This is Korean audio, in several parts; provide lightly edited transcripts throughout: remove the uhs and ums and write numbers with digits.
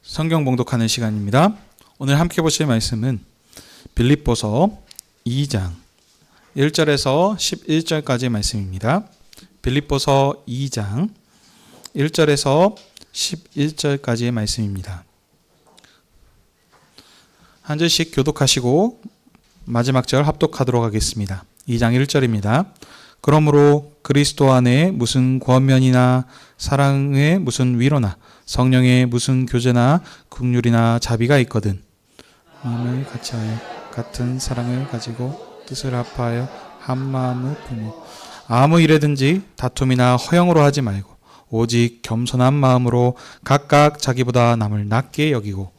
성경 봉독하는 시간입니다. 오늘 함께 보실 말씀은 빌립보서 2장 1절에서 11절까지의 말씀입니다. 빌립보서 2장 1절에서 11절까지의 말씀입니다. 한 절씩 교독하시고 마지막 절 합독하도록 하겠습니다. 2장 1절입니다. 그러므로 그리스도 안에 무슨 권면이나 사랑의 무슨 위로나 성령의 무슨 교제나 긍휼이나 자비가 있거든 마음을 같이하여 같은 사랑을 가지고 뜻을 합하여 한 마음을 품어 아무 일에든지 다툼이나 허영으로 하지 말고 오직 겸손한 마음으로 각각 자기보다 남을 낮게 여기고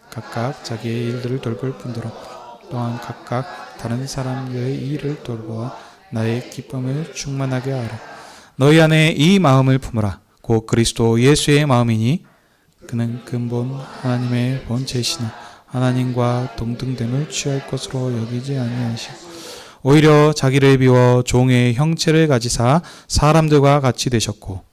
각각 자기의 일들을 돌볼 뿐더러 또한 각각 다른 사람들의 일을 돌보아 나의 기쁨을 충만하게 하라. 너희 안에 이 마음을 품으라. 곧 그리스도 예수의 마음이니 그는 근본 하나님의 본체시나 하나님과 동등됨을 취할 것으로 여기지 아니하시고 오히려 자기를 비워 종의 형체를 가지사 사람들과 같이 되셨고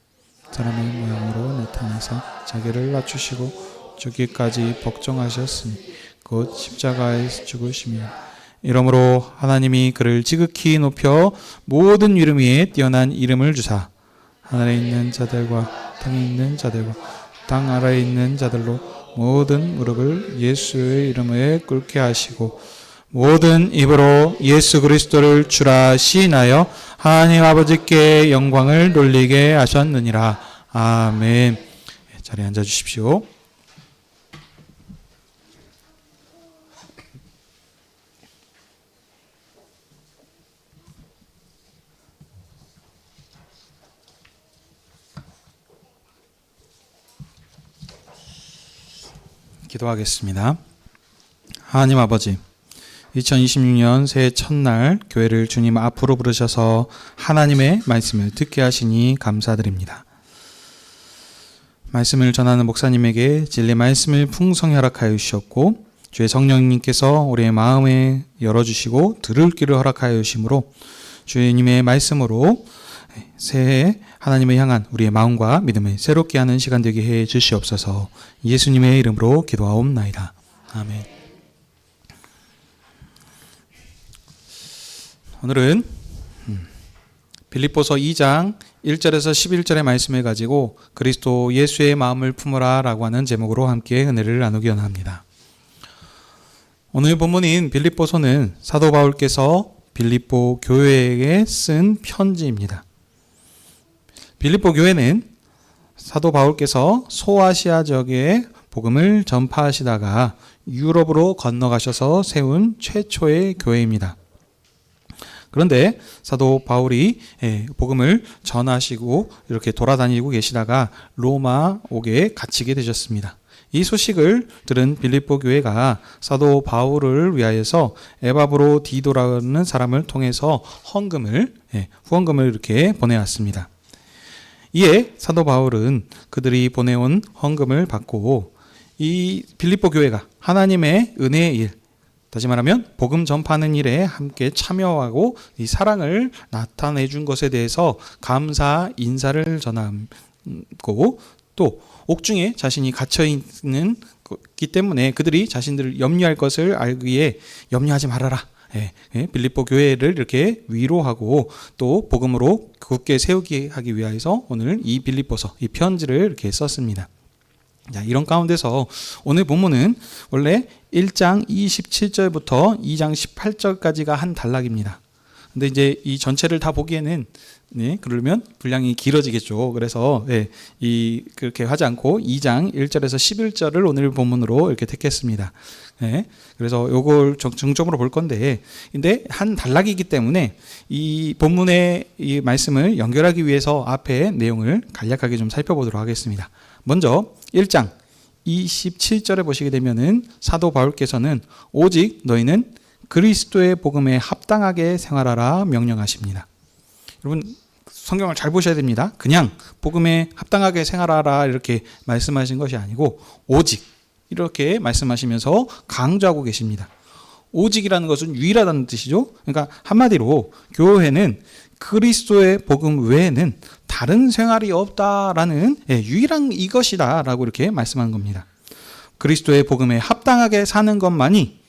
사람의 모양으로 나타나서 자기를 낮추시고 죽기까지 복종하셨으니 곧 십자가에서 죽으시며 이러므로 하나님이 그를 지극히 높여 모든 이름 위에 뛰어난 이름을 주사 하늘에 있는 자들과 땅에 있는 자들과 땅 아래에 있는 자들로 모든 무릎을 예수의 이름에 꿇게 하시고 모든 입으로 예수 그리스도를 주라 시인하여 하나님 아버지께 영광을 돌리게 하셨느니라. 아멘. 자리에 앉아 주십시오. 기도하겠습니다. 하나님 아버지, 2026년 새해 첫날 교회를 주님 앞으로 부르셔서 하나님의 말씀을 듣게 하시니 감사드립니다. 말씀을 전하는 목사님에게 진리 말씀을 풍성히 허락하여 주셨고 주의 성령님께서 우리의 마음에 열어주시고 들을 길을 허락하여 주심으로 주님의 말씀으로 새해 하나님을 향한 우리의 마음과 믿음을 새롭게 하는 시간 되게 해 주시옵소서. 예수님의 이름으로 기도하옵나이다. 아멘. 오늘은 빌립보서 2장 1절에서 11절의 말씀을 가지고 그리스도 예수의 마음을 품으라 라고 하는 제목으로 함께 은혜를 나누기 원합니다. 오늘 본문인 빌립보서는 사도 바울께서 빌립보 교회에게 쓴 편지입니다. 빌립보 교회는 사도 바울께서 소아시아 지역에 복음을 전파하시다가 유럽으로 건너가셔서 세운 최초의 교회입니다. 그런데 사도 바울이 복음을 전하시고 이렇게 돌아다니고 계시다가 로마 옥에 갇히게 되셨습니다. 이 소식을 들은 빌립보 교회가 사도 바울을 위하여서 에바브로 디도라는 사람을 통해서 후원금을 이렇게 보내왔습니다. 이에 사도 바울은 그들이 보내온 헌금을 받고 이 빌립보 교회가 하나님의 은혜의 일, 다시 말하면 복음 전파하는 일에 함께 참여하고 이 사랑을 나타내 준 것에 대해서 감사 인사를 전하고 또 옥중에 자신이 갇혀 있는 기 때문에 그들이 자신들을 염려할 것을 알기에 염려하지 말아라. 빌립보 교회를 이렇게 위로하고 또 복음으로 굳게 세우게 하기 위하여서 오늘 이 빌립보서 이 편지를 이렇게 썼습니다. 자, 이런 가운데서 오늘 본문은 원래 1장 27절부터 2장 18절까지가 한 단락입니다. 근데 이제 이 전체를 다 보기에는 그러면 분량이 길어지겠죠. 그래서 그렇게 하지 않고 2장 1절에서 11절을 오늘 본문으로 이렇게 택했습니다. 그래서 요걸 중점으로 볼 건데, 근데 한 단락이기 때문에 이 본문의 이 말씀을 연결하기 위해서 앞에 내용을 간략하게 좀 살펴보도록 하겠습니다. 먼저 1장 27절에 보시게 되면은 사도 바울께서는 오직 너희는 그리스도의 복음에 합당하게 생활하라 명령하십니다. 여러분 성경을 잘 보셔야 됩니다. 그냥 복음에 합당하게 생활하라 이렇게 말씀하신 것이 아니고 오직 이렇게 말씀하시면서 강조하고 계십니다. 오직이라는 것은 유일하다는 뜻이죠. 그러니까 한마디로 교회는 그리스도의 복음 외에는 다른 생활이 없다라는 유일한 이것이다라고 이렇게 말씀한 겁니다. 그리스도의 복음에 합당하게 사는 것만이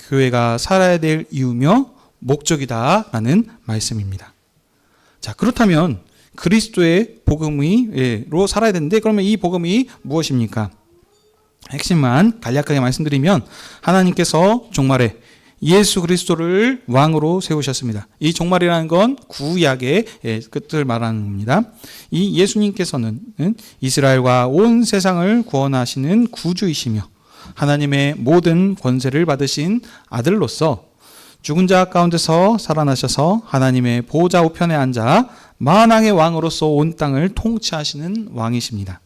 교회가 살아야 될 이유며 목적이다라는 말씀입니다. 자, 그렇다면 그리스도의 복음으로 살아야 되는데 그러면 이 복음이 무엇입니까? 핵심만 간략하게 말씀드리면 하나님께서 종말에 예수 그리스도를 왕으로 세우셨습니다. 이 종말이라는 건 구약의 끝을 말하는 겁니다. 이 예수님께서는 이스라엘과 온 세상을 구원하시는 구주이시며 하나님의 모든 권세를 받으신 아들로서 죽은 자 가운데서 살아나셔서 하나님의 보좌 우편에 앉아 만왕의 왕으로서 온 땅을 통치하시는 왕이십니다.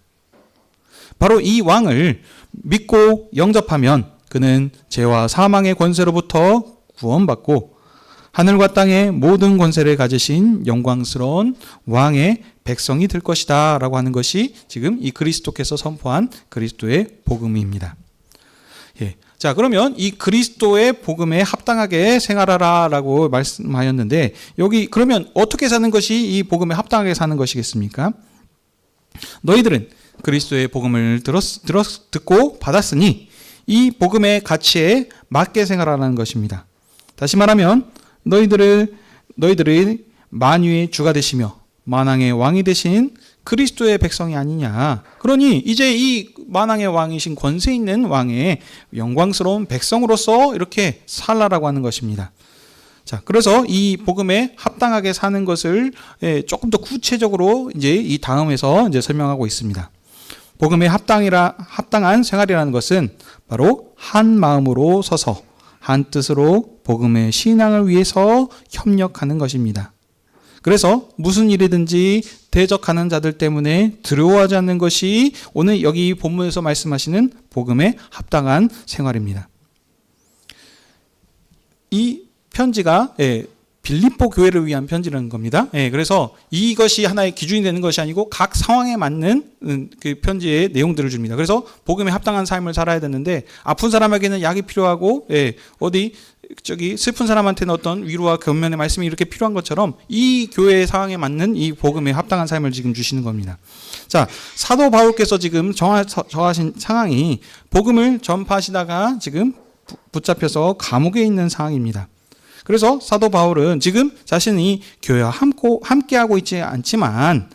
바로 이 왕을 믿고 영접하면 그는 죄와 사망의 권세로부터 구원받고 하늘과 땅의 모든 권세를 가지신 영광스러운 왕의 백성이 될 것이다 라고 하는 것이 지금 이 그리스도께서 선포한 그리스도의 복음입니다. 자, 그러면 이 그리스도의 복음에 합당하게 생활하라 라고 말씀하였는데 여기 그러면 어떻게 사는 것이 이 복음에 합당하게 사는 것이겠습니까? 너희들은 그리스도의 복음을 듣고 받았으니 이 복음의 가치에 맞게 생활하라는 것입니다. 다시 말하면 너희들이 만유의 주가 되시며 만왕의 왕이 되신 그리스도의 백성이 아니냐. 그러니 이제 이 만왕의 왕이신 권세 있는 왕의 영광스러운 백성으로서 이렇게 살라라고 하는 것입니다. 자, 그래서 이 복음에 합당하게 사는 것을 조금 더 구체적으로 이제 이 다음에서 이제 설명하고 있습니다. 복음에 합당한 생활이라는 것은 바로 한 마음으로 서서 한 뜻으로 복음의 신앙을 위해서 협력하는 것입니다. 그래서 무슨 일이든지 대적하는 자들 때문에 두려워하지 않는 것이 오늘 여기 본문에서 말씀하시는 복음에 합당한 생활입니다. 이 편지가 빌립보 교회를 위한 편지라는 겁니다. 그래서 이것이 하나의 기준이 되는 것이 아니고 각 상황에 맞는 그 편지의 내용들을 줍니다. 그래서 복음에 합당한 삶을 살아야 되는데 아픈 사람에게는 약이 필요하고 슬픈 사람한테는 어떤 위로와 권면의 말씀이 이렇게 필요한 것처럼 이 교회의 상황에 맞는 이 복음에 합당한 삶을 지금 주시는 겁니다. 자, 사도 바울께서 지금 정하신 상황이 복음을 전파하시다가 지금 붙잡혀서 감옥에 있는 상황입니다. 그래서 사도 바울은 지금 자신이 교회와 함께하고 있지 않지만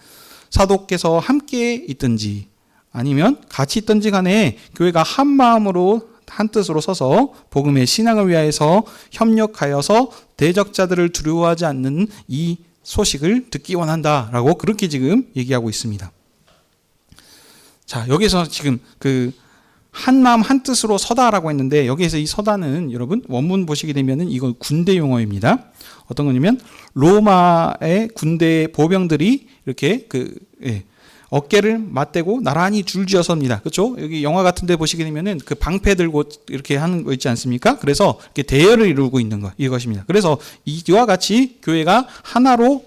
사도께서 함께 있든지 아니면 같이 있든지 간에 교회가 한 마음으로 한 뜻으로 서서 복음의 신앙을 위하여서 협력하여서 대적자들을 두려워하지 않는 이 소식을 듣기 원한다라고 그렇게 지금 얘기하고 있습니다. 자, 여기서 지금 한 마음 한 뜻으로 서다라고 했는데 여기에서 이 서다는 여러분 원문 보시게 되면은 이거 군대 용어입니다. 어떤 거냐면 로마의 군대 보병들이 이렇게 어깨를 맞대고 나란히 줄지어 섭니다. 그렇죠? 여기 영화 같은 데 보시게 되면은 그 방패 들고 이렇게 하는 거 있지 않습니까? 그래서 이렇게 대열을 이루고 있는 거 이것입니다. 그래서 이와 같이 교회가 하나로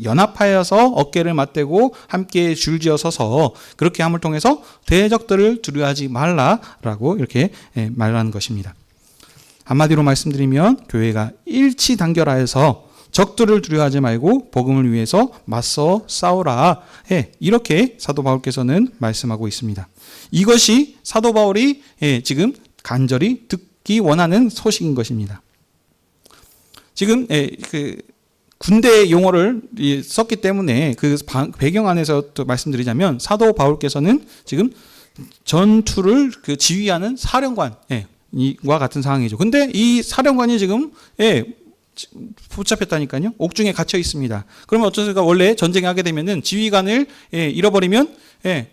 연합하여서 어깨를 맞대고 함께 줄지어 서서 그렇게 함을 통해서 대적들을 두려워하지 말라라고 이렇게 말하는 것입니다. 한마디로 말씀드리면 교회가 일치단결하여서 적들을 두려워하지 말고 복음을 위해서 맞서 싸우라. 이렇게 사도 바울께서는 말씀하고 있습니다. 이것이 사도 바울이 지금 간절히 듣기 원하는 소식인 것입니다. 지금 군대 용어를 썼기 때문에 그 배경 안에서 또 말씀드리자면 사도 바울께서는 지금 전투를 지휘하는 사령관과 같은 상황이죠. 근데 이 사령관이 지금 붙잡혔다니까요. 옥중에 갇혀 있습니다. 그러면 어쩌니까 원래 전쟁에 하게 되면은 지휘관을 잃어버리면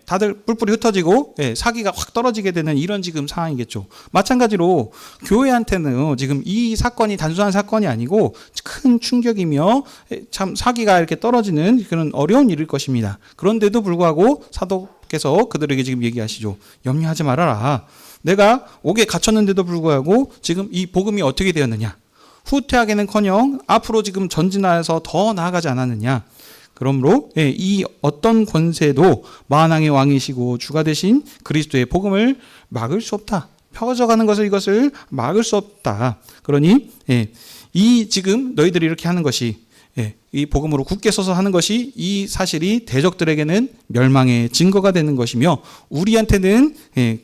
다들 뿔뿔이 흩어지고 사기가 확 떨어지게 되는 이런 지금 상황이겠죠. 마찬가지로 교회한테는 지금 이 사건이 단순한 사건이 아니고 큰 충격이며 참 사기가 이렇게 떨어지는 그런 어려운 일일 것입니다. 그런데도 불구하고 사도께서 그들에게 지금 얘기하시죠. 염려하지 말아라. 내가 옥에 갇혔는데도 불구하고 지금 이 복음이 어떻게 되었느냐. 후퇴하기는커녕 앞으로 지금 전진하여서 더 나아가지 않았느냐. 그러므로 이 어떤 권세도 만왕의 왕이시고 주가 되신 그리스도의 복음을 막을 수 없다. 펴져가는 것을 이것을 막을 수 없다. 그러니 이 지금 너희들이 이렇게 하는 것이 이 복음으로 굳게 서서 하는 것이 이 사실이 대적들에게는 멸망의 증거가 되는 것이며 우리한테는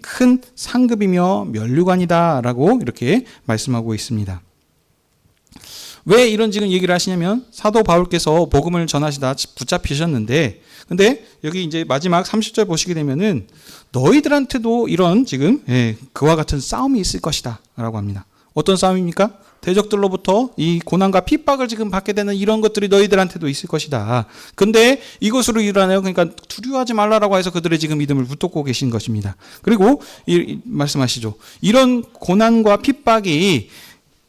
큰 상급이며 면류관이다라고 이렇게 말씀하고 있습니다. 왜 이런 지금 얘기를 하시냐면 사도 바울께서 복음을 전하시다 붙잡히셨는데 근데 여기 이제 마지막 30절 보시게 되면은 너희들한테도 이런 지금 그와 같은 싸움이 있을 것이다 라고 합니다. 어떤 싸움입니까? 대적들로부터 이 고난과 핍박을 지금 받게 되는 이런 것들이 너희들한테도 있을 것이다. 근데 이것으로 일어나요. 그러니까 두려워하지 말라라고 해서 그들의 지금 믿음을 붙잡고 계신 것입니다. 그리고 말씀하시죠. 이런 고난과 핍박이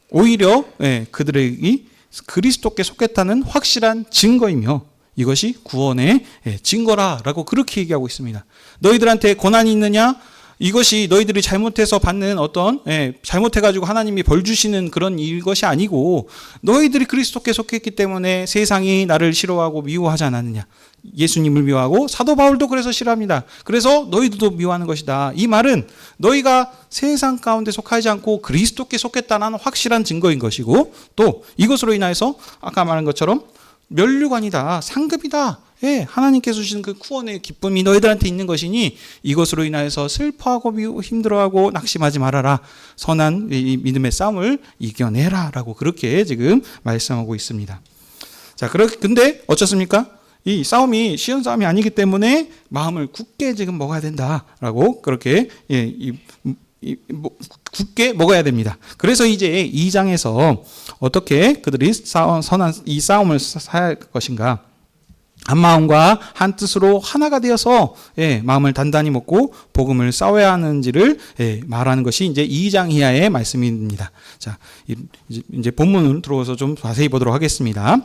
오히려 그들에게 그리스도께 속했다는 확실한 증거이며 이것이 구원의 증거라라고 그렇게 얘기하고 있습니다. 너희들한테 고난이 있느냐? 이것이 너희들이 잘못해서 받는 어떤 잘못해가지고 하나님이 벌 주시는 그런 이것이 아니고 너희들이 그리스도께 속했기 때문에 세상이 나를 싫어하고 미워하지 않았느냐. 예수님을 미워하고 사도 바울도 그래서 싫어합니다. 그래서 너희들도 미워하는 것이다. 이 말은 너희가 세상 가운데 속하지 않고 그리스도께 속했다는 확실한 증거인 것이고 또 이것으로 인하여서 아까 말한 것처럼 면류관이다. 상급이다. 하나님께서 주신 그 구원의 기쁨이 너희들한테 있는 것이니 이것으로 인하여서 슬퍼하고 힘들어하고 낙심하지 말아라. 선한 이 믿음의 싸움을 이겨내라. 라고 그렇게 지금 말씀하고 있습니다. 자, 근데 어쩌습니까? 이 싸움이 쉬운 싸움이 아니기 때문에 마음을 굳게 지금 먹어야 된다라고 그렇게 굳게 먹어야 됩니다. 그래서 이제 2장에서 어떻게 그들이 선한 이 싸움을 할 것인가? 한 마음과 한 뜻으로 하나가 되어서 마음을 단단히 먹고 복음을 싸워야 하는지를 말하는 것이 이제 2장 이하의 말씀입니다. 자, 이제 본문을 들어와서 좀 자세히 보도록 하겠습니다.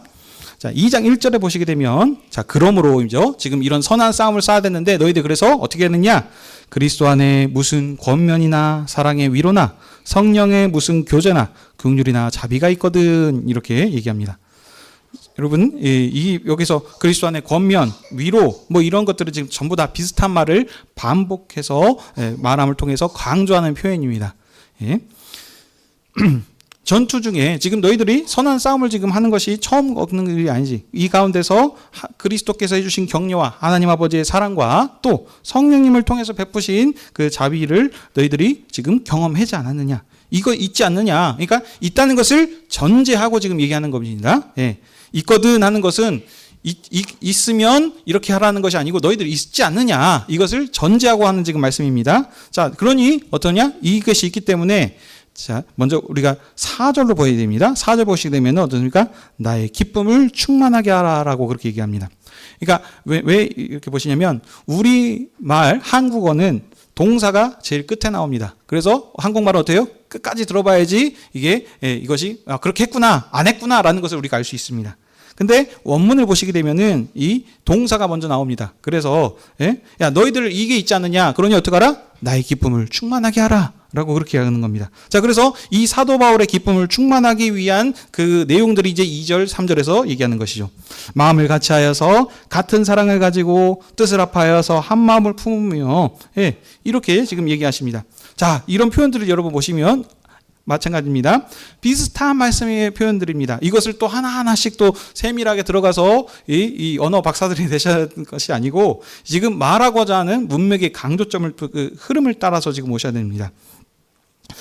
자, 2장 1절에 보시게 되면 자, 그러므로이죠. 지금 이런 선한 싸움을 싸워야 되는데 너희들 그래서 어떻게 했느냐? 그리스도 안에 무슨 권면이나 사랑의 위로나 성령의 무슨 교제나 긍휼이나 자비가 있거든 이렇게 얘기합니다. 여러분, 여기서 그리스도 안에 권면, 위로 뭐 이런 것들은 지금 전부 다 비슷한 말을 반복해서 말함을 통해서 강조하는 표현입니다. 전투 중에 지금 너희들이 선한 싸움을 지금 하는 것이 처음 얻는 일이 아니지. 이 가운데서 그리스도께서 해주신 격려와 하나님 아버지의 사랑과 또 성령님을 통해서 베푸신 그 자비를 너희들이 지금 경험하지 않았느냐. 이거 있지 않느냐. 그러니까 있다는 것을 전제하고 지금 얘기하는 겁니다. 있거든 하는 것은 있으면 이렇게 하라는 것이 아니고 너희들이 있지 않느냐. 이것을 전제하고 하는 지금 말씀입니다. 자, 그러니 어떠냐? 이것이 있기 때문에 자, 먼저 우리가 4절로 보여야 됩니다. 4절 보시게 되면 어떻습니까? 나의 기쁨을 충만하게 하라라고 그렇게 얘기합니다. 그러니까 왜 이렇게 보시냐면 우리 말 한국어는 동사가 제일 끝에 나옵니다. 그래서 한국말은 어때요? 끝까지 들어봐야지 이게 이것이 그렇게 했구나 안 했구나라는 것을 우리가 알 수 있습니다. 근데 원문을 보시게 되면은 이 동사가 먼저 나옵니다. 그래서 야 너희들 이게 있지 않느냐? 그러니 어떡하라? 나의 기쁨을 충만하게 하라. 라고 그렇게 하는 겁니다. 자, 그래서 이 사도 바울의 기쁨을 충만하기 위한 그 내용들이 이제 2절, 3절에서 얘기하는 것이죠. 마음을 같이 하여서 같은 사랑을 가지고 뜻을 합하여서 한 마음을 품으며 이렇게 지금 얘기하십니다. 자, 이런 표현들을 여러분 보시면 마찬가지입니다. 비슷한 말씀의 표현들입니다. 이것을 또 하나하나씩 또 세밀하게 들어가서 이 언어 박사들이 되셔야 하는 것이 아니고 지금 말하고자 하는 문맥의 강조점을 그 흐름을 따라서 지금 오셔야 됩니다.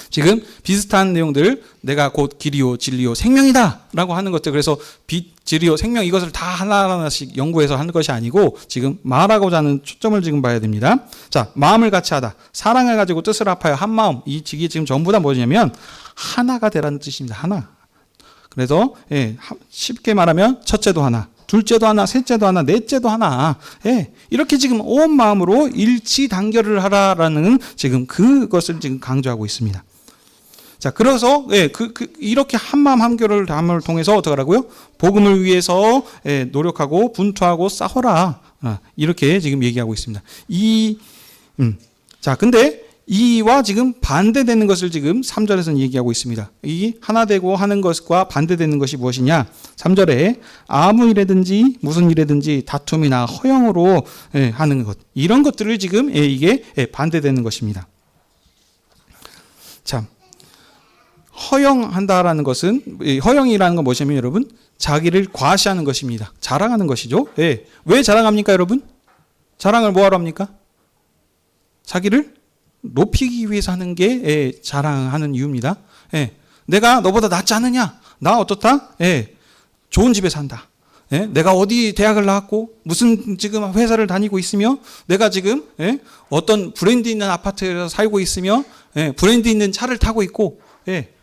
지금 비슷한 내용들 내가 곧 길이요 진리요 생명이다 라고 하는 것들 그래서 빛, 진리요 생명 이것을 다 하나하나씩 연구해서 하는 것이 아니고 지금 말하고자 하는 초점을 지금 봐야 됩니다. 자, 마음을 같이 하다 사랑을 가지고 뜻을 합하여 한 마음 이게 지금 전부 다 뭐냐면 하나가 되라는 뜻입니다. 하나. 그래서 쉽게 말하면 첫째도 하나 둘째도 하나, 셋째도 하나, 넷째도 하나. 이렇게 지금 온 마음으로 일치 단결을 하라라는 지금 그것을 지금 강조하고 있습니다. 자, 그래서 이렇게 한마음 한결을 담을 통해서 어떻게 하라고요? 복음을 위해서 노력하고 분투하고 싸워라. 이렇게 지금 얘기하고 있습니다. 자, 근데 이와 지금 반대되는 것을 지금 3절에서는 얘기하고 있습니다. 이 하나 되고 하는 것과 반대되는 것이 무엇이냐? 3절에 아무 일이든지 무슨 일이든지 다툼이나 허영으로 하는 것. 이런 것들을 지금 이게 반대되는 것입니다. 참. 허영한다라는 것은, 허영이라는 건 무엇이냐면 여러분, 자기를 과시하는 것입니다. 자랑하는 것이죠. 예. 왜 자랑합니까, 여러분? 자랑을 뭐하러 합니까? 자기를 높이기 위해서 하는 게 자랑하는 이유입니다. 예. 내가 너보다 낫지 않느냐? 나 어떻다? 예. 좋은 집에 산다. 예? 내가 어디 대학을 나왔고 무슨 지금 회사를 다니고 있으며 내가 지금 어떤 브랜드 있는 아파트에서 살고 있으며 브랜드 있는 차를 타고 있고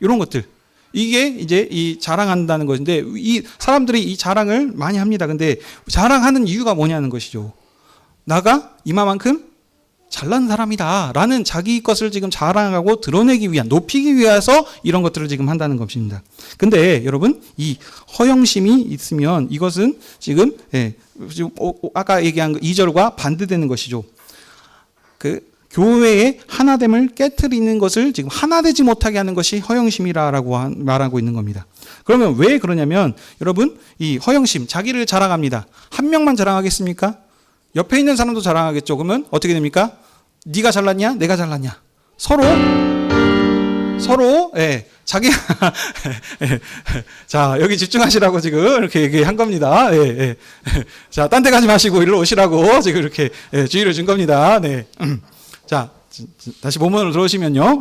이런 것들. 이게 이제 이 자랑한다는 것인데 이 사람들이 이 자랑을 많이 합니다. 근데 자랑하는 이유가 뭐냐는 것이죠. 나가 이만큼 잘난 사람이다 라는 자기 것을 지금 자랑하고 드러내기 위한, 높이기 위해서 이런 것들을 지금 한다는 것입니다. 근데 여러분, 이 허영심이 있으면 이것은 지금 아까 얘기한 2절과 반대되는 것이죠. 그 교회의 하나됨을 깨트리는 것을 지금 하나되지 못하게 하는 것이 허영심이라고 말하고 있는 겁니다. 그러면 왜 그러냐면 여러분, 이 허영심, 자기를 자랑합니다. 한 명만 자랑하겠습니까? 옆에 있는 사람도 자랑하겠죠. 그러면 어떻게 됩니까? 네가 잘났냐? 내가 잘났냐? 서로 자기 자, 여기 집중하시라고 지금 이렇게 얘기한 겁니다. 자, 딴 데 가지 마시고 일로 오시라고 지금 이렇게 주의를 준 겁니다. 네. 자, 다시 본문으로 들어오시면요.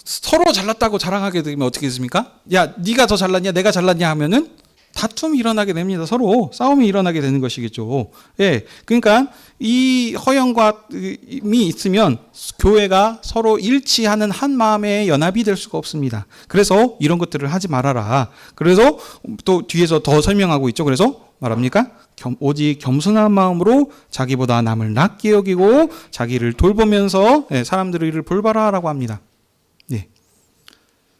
서로 잘났다고 자랑하게 되면 어떻게 됐습니까? 야, 네가 더 잘났냐? 내가 잘났냐? 하면은 다툼이 일어나게 됩니다. 서로 싸움이 일어나게 되는 것이겠죠. 그러니까 이 허영감이 있으면 교회가 서로 일치하는 한 마음의 연합이 될 수가 없습니다. 그래서 이런 것들을 하지 말아라. 그래서 또 뒤에서 더 설명하고 있죠. 그래서 말합니까? 오직 겸손한 마음으로 자기보다 남을 낮게 여기고 자기를 돌보면서 사람들의 일을 볼바라라고 합니다.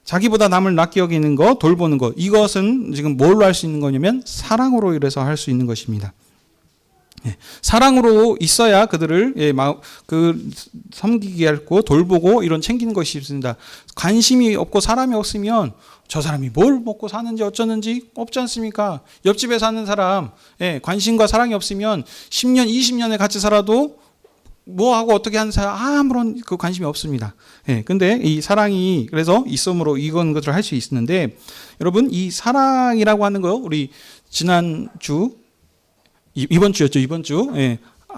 자기보다 남을 낮게 여기는 것, 돌보는 것, 이것은 지금 뭘로 할 수 있는 거냐면 사랑으로 이래서 할 수 있는 것입니다. 사랑으로 있어야 그들을 섬기게 하고 돌보고 이런 챙기는 것이 있습니다. 관심이 없고 사람이 없으면 저 사람이 뭘 먹고 사는지 어쩌는지 없지 않습니까? 옆집에 사는 사람 관심과 사랑이 없으면 10년, 20년을 같이 살아도 뭐하고 어떻게 하는 사람 아무런 그 관심이 없습니다. 근데 이 사랑이 그래서 있음으로 이건 것을 할 수 있는데 여러분, 이 사랑이라고 하는 거 우리 지난주 이번 주였죠. 이번 주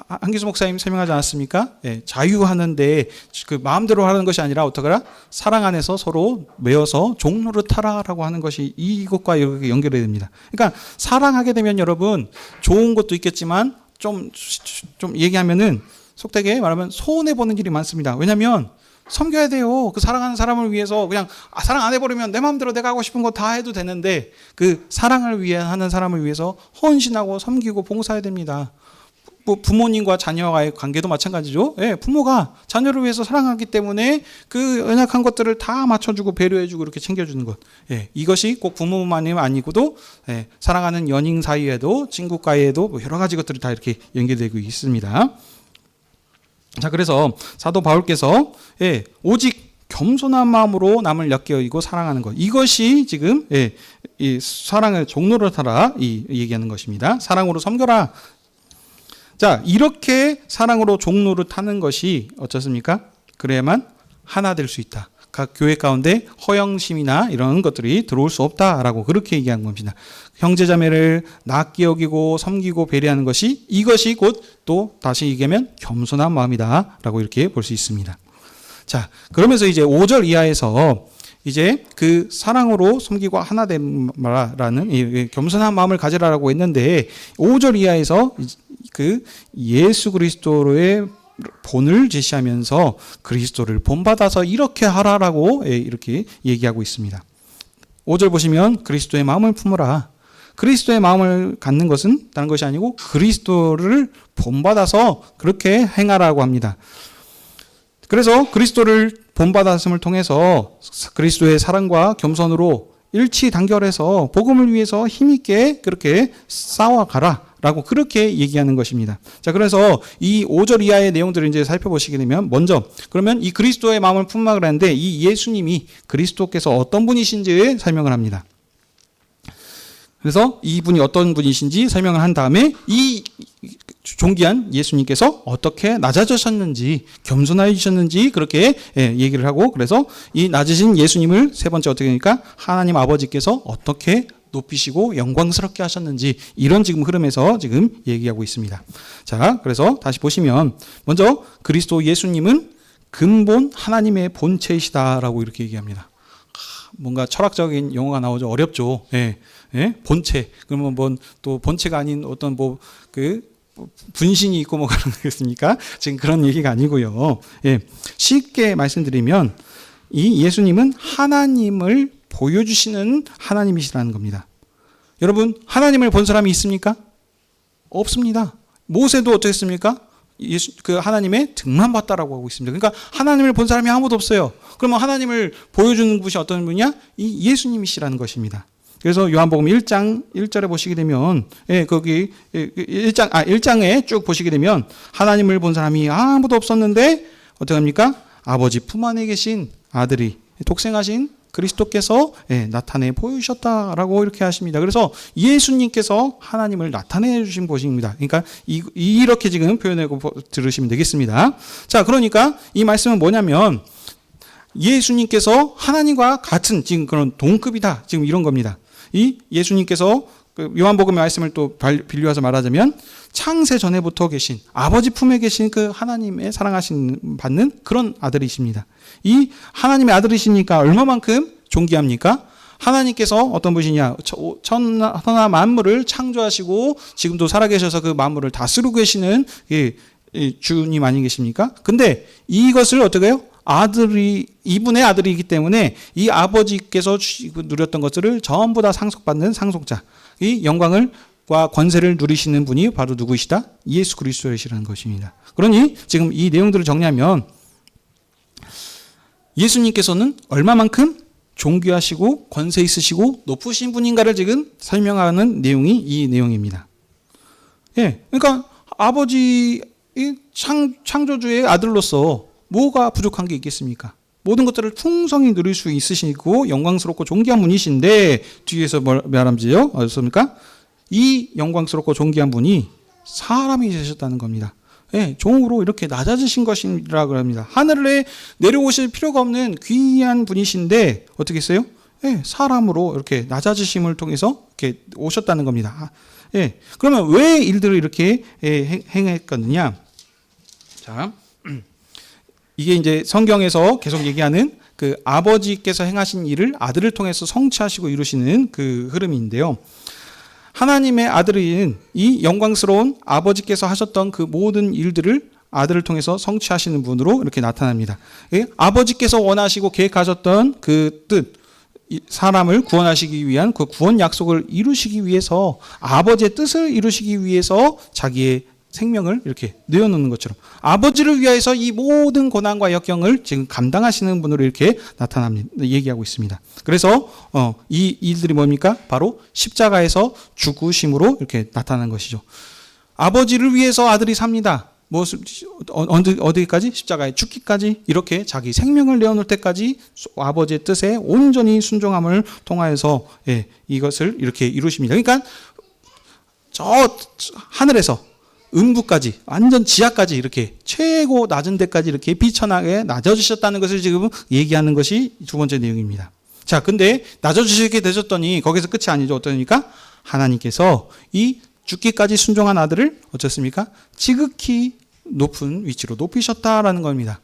한기수 목사님 설명하지 않았습니까? 자유하는데 그 마음대로 하는 것이 아니라 어떡하라? 사랑 안에서 서로 매어서 종노릇하라라고 하는 것이 이것과 이렇게 연결이 됩니다. 그러니까 사랑하게 되면 여러분 좋은 것도 있겠지만 좀 얘기하면은 속되게 말하면 손해보는 일이 많습니다. 왜냐하면 섬겨야 돼요. 그 사랑하는 사람을 위해서 그냥 사랑 안 해버리면 내 마음대로 내가 하고 싶은 거 다 해도 되는데 그 사랑을 위해 하는 사람을 위해서 헌신하고 섬기고 봉사해야 됩니다. 뭐 부모님과 자녀와의 관계도 마찬가지죠. 부모가 자녀를 위해서 사랑하기 때문에 그 연약한 것들을 다 맞춰주고 배려해주고 이렇게 챙겨주는 것. 이것이 꼭 부모만이 아니고도 사랑하는 연인 사이에도 친구과에도 뭐 여러 가지 것들이 다 이렇게 연계되고 있습니다. 자, 그래서 사도 바울께서 오직 겸손한 마음으로 남을 낮게 여기고 사랑하는 것, 이것이 지금 이 사랑을 종노릇하라 이 얘기하는 것입니다. 사랑으로 섬겨라. 자, 이렇게 사랑으로 종노릇하는 것이 어떻습니까? 그래야만 하나 될 수 있다. 각 교회 가운데 허영심이나 이런 것들이 들어올 수 없다라고 그렇게 얘기한 겁니다. 형제자매를 낮게 여기고 섬기고 배려하는 것이, 이것이 곧 또 다시 얘기하면 겸손한 마음이다라고 이렇게 볼 수 있습니다. 자, 그러면서 이제 5절 이하에서 이제 그 사랑으로 섬기고 하나 되라라는 겸손한 마음을 가지라라고 했는데 5절 이하에서 그 예수 그리스도의 본을 제시하면서 그리스도를 본받아서 이렇게 하라라고 이렇게 얘기하고 있습니다. 5절 보시면 그리스도의 마음을 품으라. 그리스도의 마음을 갖는 것은 다른 것이 아니고 그리스도를 본받아서 그렇게 행하라고 합니다. 그래서 그리스도를 본받았음을 통해서 그리스도의 사랑과 겸손으로 일치 단결해서 복음을 위해서 힘있게 그렇게 싸워가라 라고 그렇게 얘기하는 것입니다. 자, 그래서 이 5절 이하의 내용들을 이제 살펴보시게 되면 먼저 그러면 이 그리스도의 마음을 품으라 그랬는데 이 예수님이 그리스도께서 어떤 분이신지 설명을 합니다. 그래서 이분이 어떤 분이신지 설명을 한 다음에 이 존귀한 예수님께서 어떻게 낮아지셨는지, 겸손해지셨는지 그렇게 얘기를 하고, 그래서 이 낮으신 예수님을 세 번째 어떻게 하니까 하나님 아버지께서 어떻게 높이시고 영광스럽게 하셨는지, 이런 지금 흐름에서 지금 얘기하고 있습니다. 자, 그래서 다시 보시면 먼저 그리스도 예수님은 근본 하나님의 본체이시다라고 이렇게 얘기합니다. 뭔가 철학적인 용어가 나오죠. 어렵죠. 본체. 그러면 뭐 또 본체가 아닌 어떤 분신이 있고 뭐 그런 거겠습니까? 지금 그런 얘기가 아니고요. 쉽게 말씀드리면 이 예수님은 하나님을 보여주시는 하나님이시라는 겁니다. 여러분, 하나님을 본 사람이 있습니까? 없습니다. 모세도 어떻습니까? 그 하나님의 등만 봤다라고 하고 있습니다. 그러니까 하나님을 본 사람이 아무도 없어요. 그러면 하나님을 보여주는 분이 어떤 분이냐? 이 예수님이시라는 것입니다. 그래서 요한복음 1장 1절에 보시게 되면, 거기 1장에 쭉 보시게 되면 하나님을 본 사람이 아무도 없었는데 어떻게 합니까? 아버지 품 안에 계신 아들이 독생하신 그리스도께서 나타내 보이셨다라고 이렇게 하십니다. 그래서 예수님께서 하나님을 나타내 주신 것입니다. 그러니까 이렇게 지금 표현하고 들으시면 되겠습니다. 자, 그러니까 이 말씀은 뭐냐면 예수님께서 하나님과 같은 지금 그런 동급이다. 지금 이런 겁니다. 이 예수님께서 요한복음의 말씀을 또 빌려와서 말하자면 창세 전에부터 계신 아버지 품에 계신 그 하나님의 사랑하신 받는 그런 아들이십니다. 이 하나님의 아들이시니까 얼마만큼 존귀합니까? 하나님께서 어떤 분이냐? 천하 만물을 창조하시고 지금도 살아계셔서 그 만물을 다스리고 계시는 주님 아니 계십니까? 근데 이것을 어떻게 해요? 이분의 아들이기 때문에 이 아버지께서 누렸던 것들을 전부 다 상속받는 상속자, 이 영광과 권세를 누리시는 분이 바로 누구시다? 예수 그리스도이시라는 것입니다. 그러니 지금 이 내용들을 정리하면 예수님께서는 얼마만큼 존귀하시고 권세 있으시고 높으신 분인가를 지금 설명하는 내용이 이 내용입니다. 그러니까 아버지 창조주의 아들로서 뭐가 부족한 게 있겠습니까? 모든 것들을 풍성히 누릴 수 있으시고 영광스럽고 존귀한 분이신데 뒤에서 말함지요? 어떻습니까? 이 영광스럽고 존귀한 분이 사람이 되셨다는 겁니다. 종으로 이렇게 낮아지신 것이라고 합니다. 하늘에 내려오실 필요가 없는 귀한 분이신데 어떻게 했어요? 사람으로 이렇게 낮아지심을 통해서 이렇게 오셨다는 겁니다. 그러면 왜 일들을 이렇게 행했거든요? 자, 이게 이제 성경에서 계속 얘기하는 그 아버지께서 행하신 일을 아들을 통해서 성취하시고 이루시는 그 흐름인데요. 하나님의 아들인 이 영광스러운 아버지께서 하셨던 그 모든 일들을 아들을 통해서 성취하시는 분으로 이렇게 나타납니다. 아버지께서 원하시고 계획하셨던 그 뜻, 사람을 구원하시기 위한 그 구원 약속을 이루시기 위해서 아버지의 뜻을 이루시기 위해서 자기의 생명을 이렇게 내어놓는 것처럼 아버지를 위해서 이 모든 고난과 역경을 지금 감당하시는 분으로 이렇게 나타납니다. 얘기하고 있습니다. 그래서 이 일들이 뭡니까? 바로 십자가에서 죽으심으로 이렇게 나타난 것이죠. 아버지를 위해서 아들이 삽니다. 어디까지? 십자가에 죽기까지 이렇게 자기 생명을 내어놓을 때까지 아버지의 뜻에 온전히 순종함을 통하여서 이것을 이렇게 이루십니다. 그러니까 저 하늘에서 음부까지 완전 지하까지 이렇게 최고 낮은 데까지 이렇게 비천하게 낮아지셨다는 것을 지금 얘기하는 것이 두 번째 내용입니다. 자, 근데 낮아지시게 되셨더니 거기서 끝이 아니죠. 어떠니까 하나님께서 이 죽기까지 순종한 아들을 어쩌습니까? 지극히 높은 위치로 높이셨다라는 겁니다.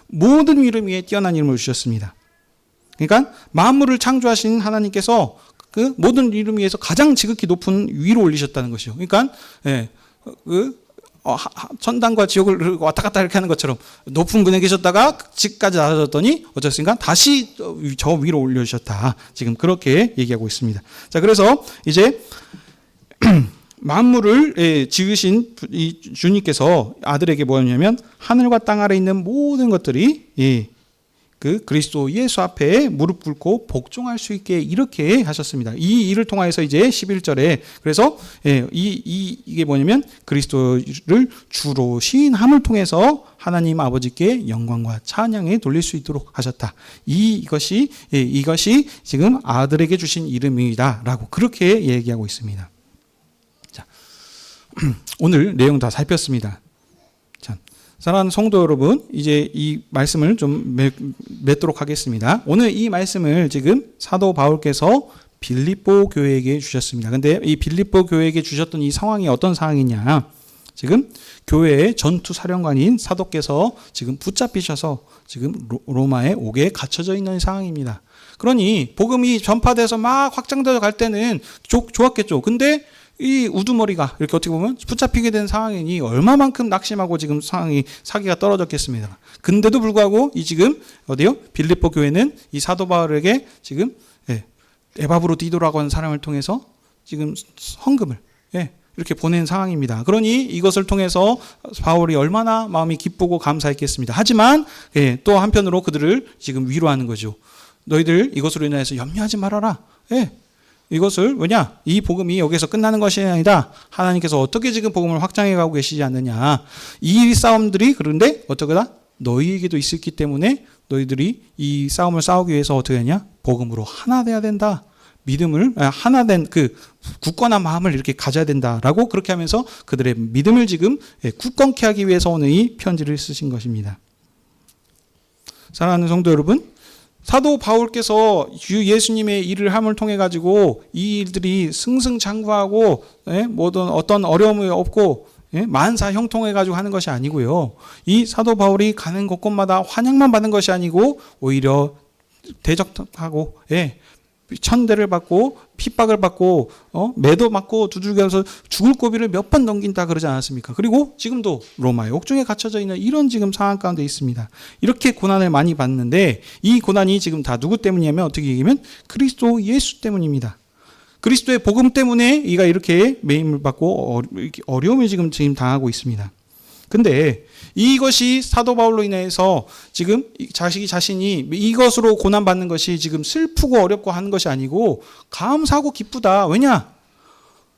모든 이름 위에 뛰어난 이름을 주셨습니다. 그러니까 만물을 창조하신 하나님께서 그 모든 이름 위에서 가장 지극히 높은 위로 올리셨다는 것이죠. 그러니까 천당과 지옥을 왔다 갔다 이렇게 하는 것처럼 높은 분에 계셨다가 지까지 낮아졌더니 어쨌습니까? 다시 저 위로 올려주셨다. 지금 그렇게 얘기하고 있습니다. 자, 그래서 이제 만물을 지으신 이 주님께서 아들에게 뭐였냐면 하늘과 땅 아래 있는 모든 것들이 그 그리스도 예수 앞에 무릎 꿇고 복종할 수 있게 이렇게 하셨습니다. 이 일을 통하여서 이제 11절에 그래서 이게 뭐냐면 그리스도를 주로 시인함을 통해서 하나님 아버지께 영광과 찬양에 돌릴 수 있도록 하셨다. 이것이 지금 아들에게 주신 이름이다라고 그렇게 얘기하고 있습니다. 자, 오늘 내용 다 살폈습니다. 자, 사랑하는 성도 여러분, 이제 이 말씀을 좀 맺도록 하겠습니다. 오늘 이 말씀을 지금 사도 바울께서 빌립보 교회에게 주셨습니다. 근데 이 빌립보 교회에게 주셨던 이 상황이 어떤 상황이냐? 지금 교회의 전투 사령관인 사도께서 지금 붙잡히셔서 지금 로마의 옥에 갇혀져 있는 상황입니다. 그러니 복음이 전파돼서 막 확장되어 갈 때는 좋았겠죠. 근데 이 우두머리가 이렇게 어떻게 보면 붙잡히게 된 상황이니 얼마만큼 낙심하고 지금 상황이 사기가 떨어졌겠습니다. 근데도 불구하고 이 지금 어디요? 빌립보 교회는 이 사도 바울에게 지금 에바브로 디도라고 하는 사람을 통해서 지금 헌금을 이렇게 보낸 상황입니다. 그러니 이것을 통해서 바울이 얼마나 마음이 기쁘고 감사했겠습니다. 하지만 또 한편으로 그들을 지금 위로하는 거죠. 너희들 이것으로 인해서 염려하지 말아라. 이것을 왜냐? 이 복음이 여기서 끝나는 것이 아니다. 하나님께서 어떻게 지금 복음을 확장해 가고 계시지 않느냐. 이 싸움들이 그런데 어떻게다? 너희에게도 있었기 때문에 너희들이 이 싸움을 싸우기 위해서 어떻게 하냐? 복음으로 하나 돼야 된다. 믿음을 하나 된 그 굳건한 마음을 이렇게 가져야 된다라고 그렇게 하면서 그들의 믿음을 지금 굳건케 하기 위해서 오늘 이 편지를 쓰신 것입니다. 사랑하는 성도 여러분, 사도 바울께서 주 예수님의 일을 함을 통해 가지고 이 일들이 승승장구하고 모든 어떤 어려움이 없고 만사 형통해 가지고 하는 것이 아니고요. 이 사도 바울이 가는 곳곳마다 환영만 받는 것이 아니고 오히려 대적하고 천대를 받고 핍박을 받고 매도 맞고 두들겨서 죽을 고비를 몇 번 넘긴다 그러지 않았습니까? 그리고 지금도 로마의 옥중에 갇혀져 있는 이런 지금 상황 가운데 있습니다. 이렇게 고난을 많이 받는데 이 고난이 지금 다 누구 때문이냐면 어떻게 얘기하면 그리스도 예수 때문입니다. 그리스도의 복음 때문에 이가 이렇게 매임을 받고 어려움을 지금 당하고 있습니다. 근데 이것이 사도 바울로 인해서 지금 자신이 이것으로 고난받는 것이 지금 슬프고 어렵고 하는 것이 아니고 감사하고 기쁘다. 왜냐?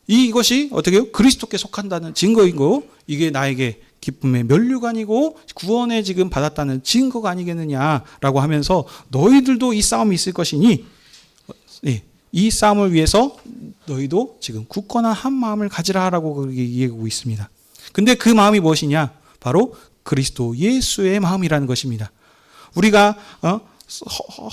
이것이 어떻게 해요? 그리스도께 속한다는 증거이고 이게 나에게 기쁨의 면류관이고 구원에 지금 받았다는 증거가 아니겠느냐라고 하면서 너희들도 이 싸움이 있을 것이니 이 싸움을 위해서 너희도 지금 굳건한 한 마음을 가지라라고 그렇게 얘기하고 있습니다. 근데 그 마음이 무엇이냐? 바로 그리스도 예수의 마음이라는 것입니다. 우리가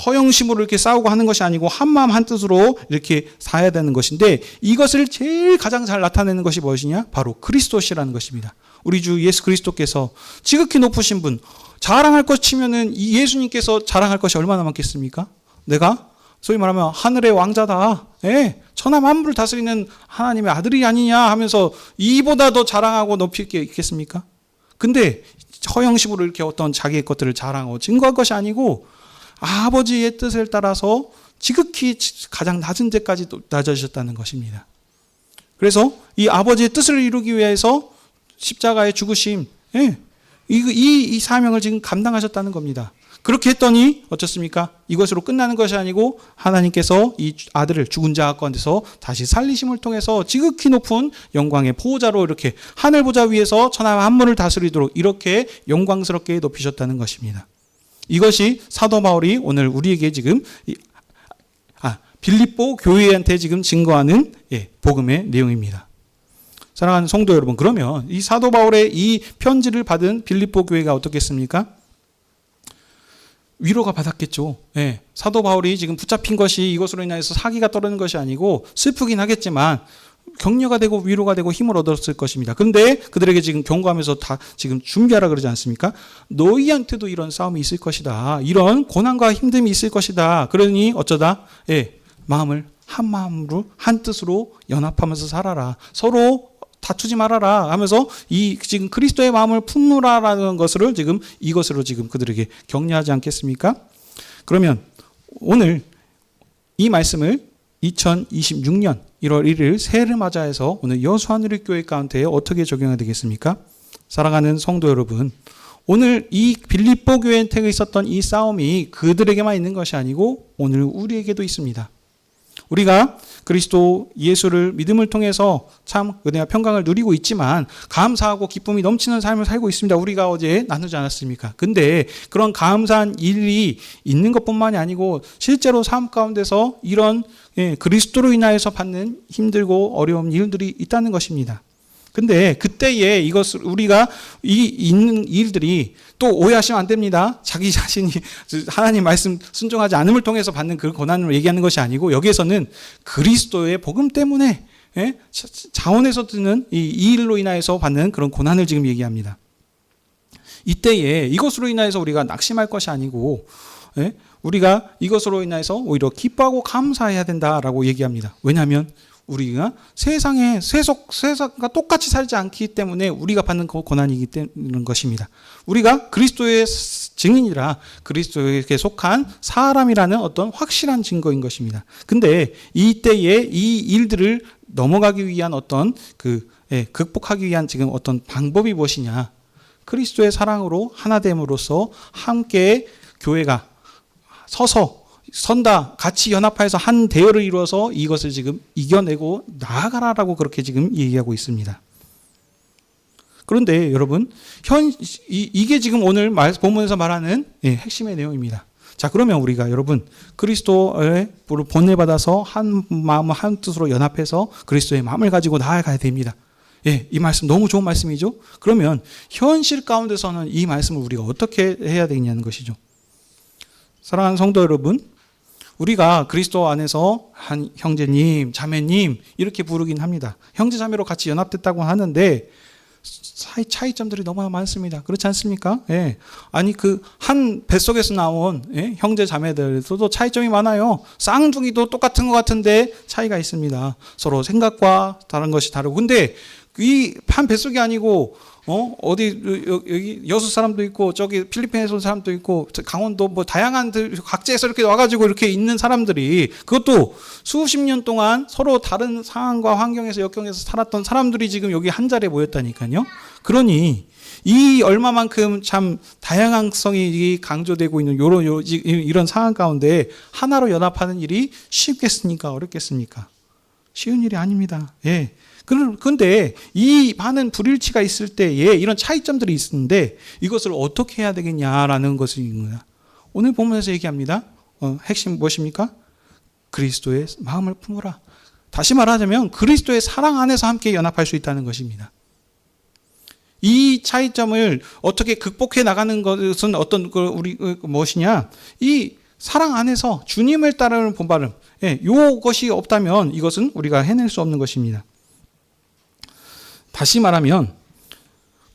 허영심으로 이렇게 싸우고 하는 것이 아니고 한 마음 한 뜻으로 이렇게 사야 되는 것인데 이것을 제일 가장 잘 나타내는 것이 무엇이냐? 바로 그리스도시라는 것입니다. 우리 주 예수 그리스도께서 지극히 높으신 분, 자랑할 것 치면은 이 예수님께서 자랑할 것이 얼마나 많겠습니까? 내가 소위 말하면 하늘의 왕자다. 천하 만물을 다스리는 하나님의 아들이 아니냐 하면서 이보다 더 자랑하고 높일 게 있겠습니까? 근데 허영심으로 이렇게 어떤 자기의 것들을 자랑하고 증거할 것이 아니고 아버지의 뜻을 따라서 지극히 가장 낮은 데까지 낮아지셨다는 것입니다. 그래서 이 아버지의 뜻을 이루기 위해서 십자가의 죽으심, 이 사명을 지금 감당하셨다는 겁니다. 그렇게 했더니 어떻습니까? 이것으로 끝나는 것이 아니고 하나님께서 이 아들을 죽은 자 가운데서 다시 살리심을 통해서 지극히 높은 영광의 보호자로 이렇게 하늘 보좌 위에서 천하 만물을 다스리도록 이렇게 영광스럽게 높이셨다는 것입니다. 이것이 사도 바울이 오늘 우리에게 지금 빌립보 교회한테 지금 증거하는 복음의 내용입니다. 사랑하는 성도 여러분, 그러면 이 사도 바울의 이 편지를 받은 빌립보 교회가 어떻겠습니까? 위로가 받았겠죠. 사도 바울이 지금 붙잡힌 것이 이것으로 인해서 사기가 떨어지는 것이 아니고 슬프긴 하겠지만 격려가 되고 위로가 되고 힘을 얻었을 것입니다. 그런데 그들에게 지금 경고하면서 다 지금 준비하라 그러지 않습니까? 너희한테도 이런 싸움이 있을 것이다. 이런 고난과 힘듦이 있을 것이다. 그러니 어쩌다 마음을 한 마음으로 한 뜻으로 연합하면서 살아라. 서로 다투지 말아라 하면서 이 지금 그리스도의 마음을 품으라라는 것을 지금 이것으로 지금 그들에게 격려하지 않겠습니까? 그러면 오늘 이 말씀을 2026년 1월 1일 새해를 맞아해서 오늘 여수하늘교회 가운데에 어떻게 적용해야 되겠습니까? 사랑하는 성도 여러분, 오늘 이 빌립보 교회한테 있었던 이 싸움이 그들에게만 있는 것이 아니고 오늘 우리에게도 있습니다. 우리가 그리스도 예수를 믿음을 통해서 참 은혜와 평강을 누리고 있지만 감사하고 기쁨이 넘치는 삶을 살고 있습니다. 우리가 어제 나누지 않았습니까? 근데 그런 감사한 일이 있는 것뿐만이 아니고 실제로 삶 가운데서 이런 그리스도로 인하여서 받는 힘들고 어려운 일들이 있다는 것입니다. 근데 그때에 이것을 우리가 이 있는 일들이 또 오해하시면 안 됩니다. 자기 자신이 하나님 말씀 순종하지 않음을 통해서 받는 그 고난을 얘기하는 것이 아니고, 여기에서는 그리스도의 복음 때문에 자원에서 드는 이 일로 인하여서 받는 그런 고난을 지금 얘기합니다. 이때에 이것으로 인하여서 우리가 낙심할 것이 아니고, 우리가 이것으로 인해서 오히려 기뻐하고 감사해야 된다라고 얘기합니다. 왜냐하면 우리가 세상과 똑같이 살지 않기 때문에 우리가 받는 고난이기 때문인 것입니다. 우리가 그리스도의 증인이라 그리스도에게 속한 사람이라는 어떤 확실한 증거인 것입니다. 근데 이때에 이 일들을 넘어가기 위한 어떤 극복하기 위한 지금 어떤 방법이 무엇이냐? 그리스도의 사랑으로 하나됨으로써 함께 교회가 선다, 같이 연합하여서 한 대열을 이루어서 이것을 지금 이겨내고 나아가라라고 그렇게 지금 얘기하고 있습니다. 그런데 여러분, 이게 지금 오늘 본문에서 말하는 핵심의 내용입니다. 자, 그러면 우리가 여러분, 그리스도의 본을 받아서 한 마음 한 뜻으로 연합해서 그리스도의 마음을 가지고 나아가야 됩니다. 이 말씀 너무 좋은 말씀이죠? 그러면 현실 가운데서는 이 말씀을 우리가 어떻게 해야 되냐는 것이죠. 사랑하는 성도 여러분, 우리가 그리스도 안에서 한 형제님, 자매님 이렇게 부르긴 합니다. 형제 자매로 같이 연합됐다고 하는데 차이점들이 너무 많습니다. 그렇지 않습니까? 아니 그 한 뱃속에서 나온 형제 자매들도 차이점이 많아요. 쌍둥이도 똑같은 것 같은데 차이가 있습니다. 서로 생각과 다른 것이 다르고. 근데 이 한 뱃속이 아니고 여기 여수 사람도 있고, 저기 필리핀에서 온 사람도 있고, 강원도 뭐 다양한 각지에서 이렇게 와가지고 이렇게 있는 사람들이, 그것도 수십 년 동안 서로 다른 상황과 환경에서 역경에서 살았던 사람들이 지금 여기 한 자리에 모였다니까요. 그러니 이 얼마만큼 참 다양성이 강조되고 있는 이런 상황 가운데 하나로 연합하는 일이 쉽겠습니까? 어렵겠습니까? 쉬운 일이 아닙니다. 그런데 이 많은 불일치가 있을 때에 이런 차이점들이 있는데 이것을 어떻게 해야 되겠냐라는 것입니다. 오늘 본문에서 얘기합니다. 핵심 무엇입니까? 그리스도의 마음을 품으라. 다시 말하자면 그리스도의 사랑 안에서 함께 연합할 수 있다는 것입니다. 이 차이점을 어떻게 극복해 나가는 것은 무엇이냐? 이 사랑 안에서 주님을 따르는 본받음, 이것이 없다면 이것은 우리가 해낼 수 없는 것입니다. 다시 말하면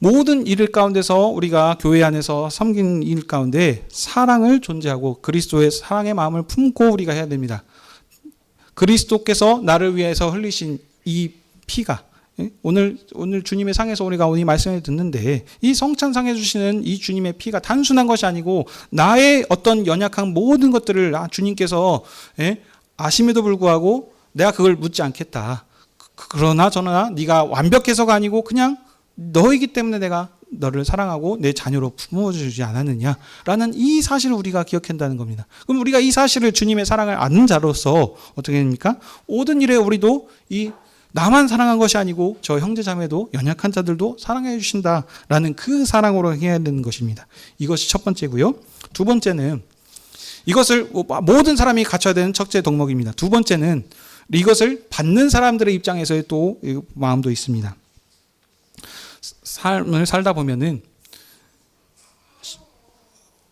모든 일 가운데서 우리가 교회 안에서 섬기는 일 가운데 사랑을 존재하고 그리스도의 사랑의 마음을 품고 우리가 해야 됩니다. 그리스도께서 나를 위해서 흘리신 이 피가, 오늘 주님의 상에서 우리가 오늘 말씀을 듣는데, 이 성찬상에 주시는 이 주님의 피가 단순한 것이 아니고 나의 어떤 연약한 모든 것들을 주님께서 아심에도 불구하고 내가 그걸 묻지 않겠다. 그러나 저러나 네가 완벽해서가 아니고 그냥 너이기 때문에 내가 너를 사랑하고 내 자녀로 품어주지 않았느냐라는 이 사실을 우리가 기억한다는 겁니다. 그럼 우리가 이 사실을 주님의 사랑을 아는 자로서 어떻게 됩니까? 모든 일에 우리도 이 나만 사랑한 것이 아니고 저 형제 자매도 연약한 자들도 사랑해 주신다라는 그 사랑으로 해야 되는 것입니다. 이것이 첫 번째고요. 두 번째는 이것을 모든 사람이 갖춰야 되는 첫째 덕목입니다. 두 번째는 이것을 받는 사람들의 입장에서의 또 마음도 있습니다. 삶을 살다 보면은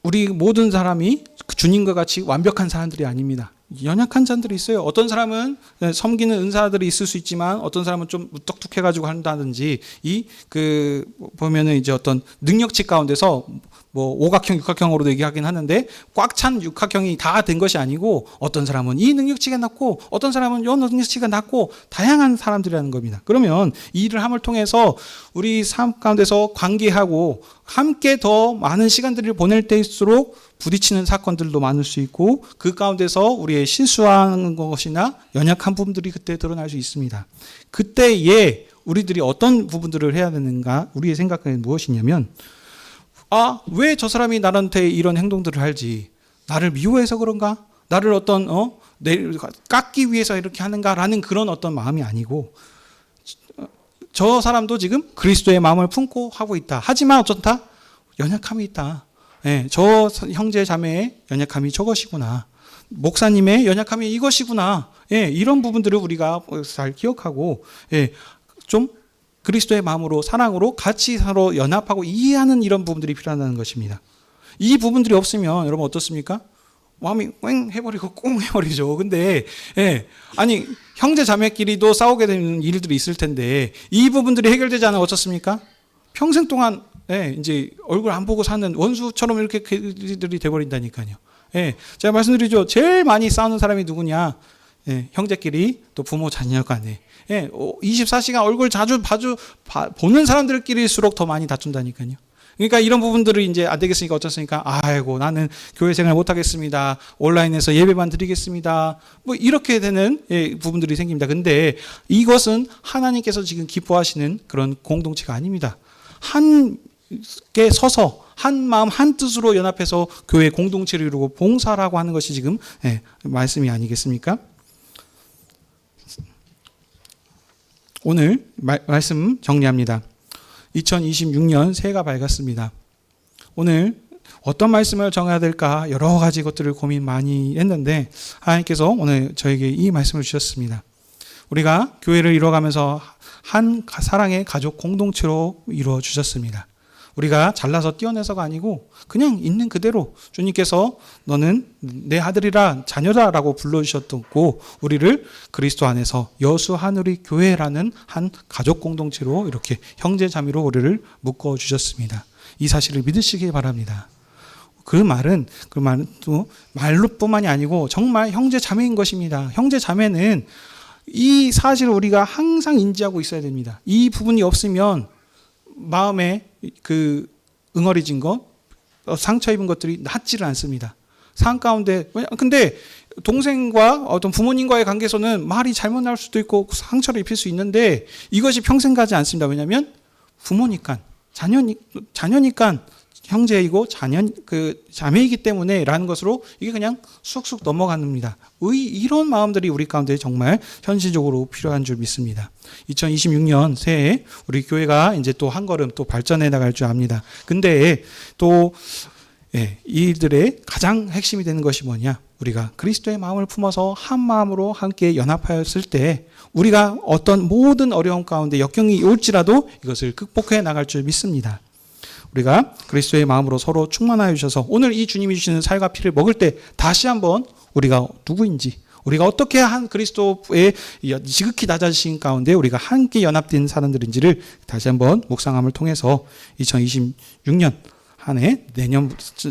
우리 모든 사람이 주님과 같이 완벽한 사람들이 아닙니다. 연약한 자들이 있어요. 어떤 사람은 섬기는 은사들이 있을 수 있지만 어떤 사람은 좀 무뚝뚝해가지고 한다든지 보면은 이제 어떤 능력치 가운데서 뭐 오각형, 육각형으로도 얘기하긴 하는데 꽉 찬 육각형이 다 된 것이 아니고 어떤 사람은 이 능력치가 낮고 어떤 사람은 이 능력치가 낮고 다양한 사람들이라는 겁니다. 그러면 이 일을 함을 통해서 우리 삶 가운데서 관계하고 함께 더 많은 시간들을 보낼 때일수록 부딪히는 사건들도 많을 수 있고 그 가운데서 우리의 실수한 것이나 연약한 부분들이 그때 드러날 수 있습니다. 그때에 우리들이 어떤 부분들을 해야 되는가? 우리의 생각은 무엇이냐면 왜 저 사람이 나한테 이런 행동들을 할지? 나를 미워해서 그런가? 나를 깎기 위해서 이렇게 하는가라는 그런 어떤 마음이 아니고 저 사람도 지금 그리스도의 마음을 품고 하고 있다. 하지만 어쩐다? 연약함이 있다. 저 형제 자매의 연약함이 저것이구나. 목사님의 연약함이 이것이구나. 이런 부분들을 우리가 잘 기억하고 좀 그리스도의 마음으로 사랑으로 같이 서로 연합하고 이해하는 이런 부분들이 필요하다는 것입니다. 이 부분들이 없으면 여러분 어떻습니까? 마음이 꽝 해버리고 꽁 해버리죠. 근데 아니 형제 자매끼리도 싸우게 되는 일들이 있을 텐데 이 부분들이 해결되지 않으면 어떻습니까? 평생 동안 이제 얼굴 안 보고 사는 원수처럼 이렇게 그들이 돼버린다니까요. 제가 말씀드리죠. 제일 많이 싸우는 사람이 누구냐? 형제끼리 또 부모 자녀 간에 24시간 얼굴 자주 보는 사람들끼리일수록 더 많이 다툰다니까요. 그러니까 이런 부분들을 이제 안 되겠으니까 어쩌습니까? 아이고 나는 교회 생활 못 하겠습니다. 온라인에서 예배만 드리겠습니다. 뭐 이렇게 되는 부분들이 생깁니다. 근데 이것은 하나님께서 지금 기뻐하시는 그런 공동체가 아닙니다. 함께 서서 한 마음 한 뜻으로 연합해서 교회 공동체를 이루고 봉사라고 하는 것이 지금 말씀이 아니겠습니까? 오늘 말씀 정리합니다. 2026년 새해가 밝았습니다. 오늘 어떤 말씀을 정해야 될까 여러 가지 것들을 고민 많이 했는데 하나님께서 오늘 저에게 이 말씀을 주셨습니다. 우리가 교회를 이뤄가면서 한 사랑의 가족 공동체로 이루어 주셨습니다. 우리가 잘나서 뛰어내서가 아니고 그냥 있는 그대로 주님께서 너는 내 아들이라 자녀다라고 불러주셨고 우리를 그리스도 안에서 여수 하늘의 교회라는 한 가족 공동체로 이렇게 형제 자매로 우리를 묶어주셨습니다. 이 사실을 믿으시기 바랍니다. 그 말은 또 말로뿐만이 아니고 정말 형제 자매인 것입니다. 형제 자매는 이 사실을 우리가 항상 인지하고 있어야 됩니다. 이 부분이 없으면 마음에 그 응어리진 것, 상처 입은 것들이 낫지를 않습니다. 삶 가운데 근데 동생과 어떤 부모님과의 관계에서는 말이 잘못 나올 수도 있고 상처를 입힐 수 있는데 이것이 평생 가지 않습니다. 왜냐하면 부모니까 자녀니까 형제이고 자매이기 때문에라는 것으로 이게 그냥 쑥쑥 넘어갑니다. 이런 마음들이 우리 가운데 정말 현실적으로 필요한 줄 믿습니다. 2026년 새해 우리 교회가 이제 또 한 걸음 또 발전해 나갈 줄 압니다. 근데 또 이들의 가장 핵심이 되는 것이 뭐냐? 우리가 그리스도의 마음을 품어서 한 마음으로 함께 연합하였을 때 우리가 어떤 모든 어려움 가운데 역경이 올지라도 이것을 극복해 나갈 줄 믿습니다. 우리가 그리스도의 마음으로 서로 충만하여 주셔서 오늘 이 주님이 주시는 살과 피를 먹을 때 다시 한번 우리가 누구인지 우리가 어떻게 한 그리스도의 지극히 낮아지신 가운데 우리가 함께 연합된 사람들인지를 다시 한번 묵상함을 통해서 2026년 한 해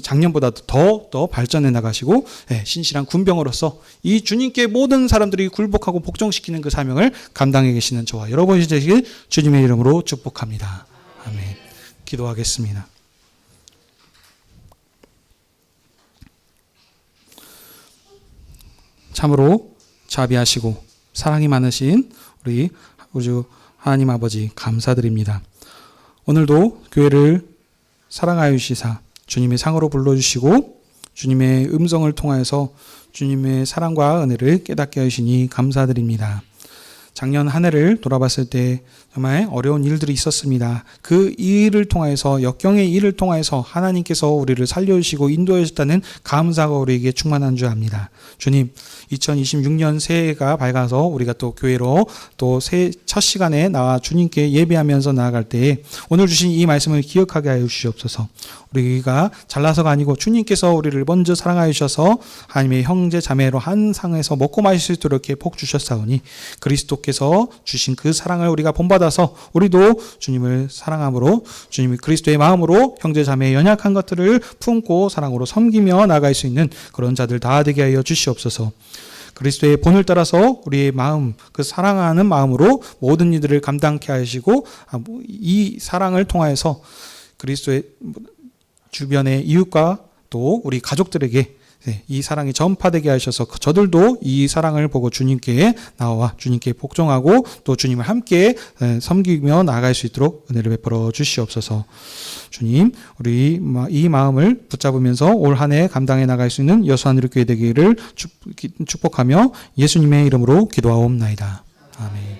작년보다 더 발전해 나가시고 신실한 군병으로서 이 주님께 모든 사람들이 굴복하고 복종시키는 그 사명을 감당해 계시는 저와 여러분이 되시길 주님의 이름으로 축복합니다. 아멘. 기도하겠습니다. 참으로 자비하시고 사랑이 많으신 우리 우주 하나님 아버지 감사드립니다. 오늘도 교회를 사랑하여 주시사 주님의 상으로 불러주시고 주님의 음성을 통하여서 주님의 사랑과 은혜를 깨닫게 하시니 감사드립니다. 작년 한 해를 돌아봤을 때 정말 어려운 일들이 있었습니다. 그 일을 통해서 역경의 일을 통해서 하나님께서 우리를 살려주시고 인도해 주셨다는 감사가 우리에게 충만한 줄 압니다. 주님 2026년 새해가 밝아서 우리가 또 교회로 또 새해 첫 시간에 나와 주님께 예배하면서 나아갈 때에 오늘 주신 이 말씀을 기억하게 하여 주시옵소서. 우리가 잘나서가 아니고 주님께서 우리를 먼저 사랑하여 주셔서 하나님의 형제 자매로 한 상에서 먹고 마실 수 있도록 이렇게 복 주셨사오니 그리스도께서 주신 그 사랑을 우리가 본받아서 우리도 주님을 사랑함으로 주님이 그리스도의 마음으로 형제 자매의 연약한 것들을 품고 사랑으로 섬기며 나아갈 수 있는 그런 자들 다 되게 하여 주시옵소서. 그리스도의 본을 따라서 우리의 마음, 그 사랑하는 마음으로 모든 이들을 감당케 하시고 이 사랑을 통하여서 그리스도의 주변의 이웃과 또 우리 가족들에게 이 사랑이 전파되게 하셔서 저들도 이 사랑을 보고 주님께 나와 주님께 복종하고 또 주님을 함께 섬기며 나아갈 수 있도록 은혜를 베풀어 주시옵소서. 주님, 우리 이 마음을 붙잡으면서 올 한 해 감당해 나갈 수 있는 여수하늘교회 되기를 축복하며 예수님의 이름으로 기도하옵나이다. 아멘.